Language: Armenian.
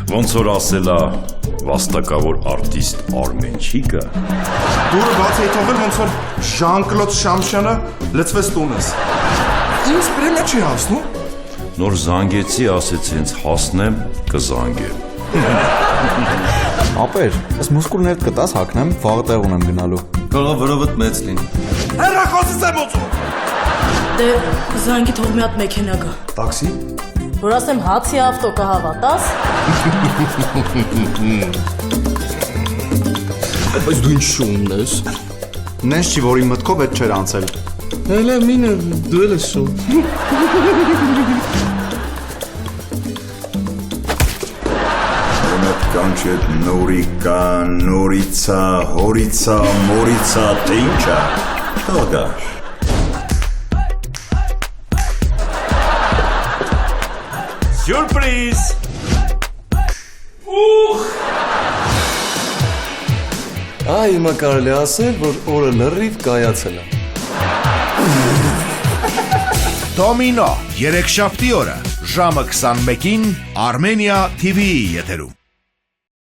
Ոնց որ ասելա վաստակավոր արտիստ Արմենչիկը։ Դուրը բաց էի թողել, ոնց որ Ժան-Կլոդ Շամշյանը լծվեց տունս։ Ինձ պրեմիա չի հասնում։ Նոր զանգեցի, ասեց հենց հասնեմ, կզանգեմ։ Ապեր, ես մուսկուլներդ կտաս հակնեմ, վաղ տեղ ունեմ գնալու։ Կարող վրովդ մեծ լինի։ Հեռախոսս եմ ուծում։ Դե զանգի թող մի հատ մեքենա գա։ Տաքսի։ Որ ասեմ հացի ավտո կհավատաս։ Բայց դու ինչ շունն ես։ Նենց չի, որ իմ մտքով էդ չէր անցել։ Հելա մինը դու էլ ես շուն։ Կանչետ նորիկա, նորիցա, հորիցա, մորիցա, թե ինչա, թողար։ Սյուրպրիզ։ Այ հիմա կարելի ասել, որ օրը լրիվ կայացել է։ Դոմինո, երեքշաբթի օրը, ժամը 21-ին Armenia TV-ի եթերում։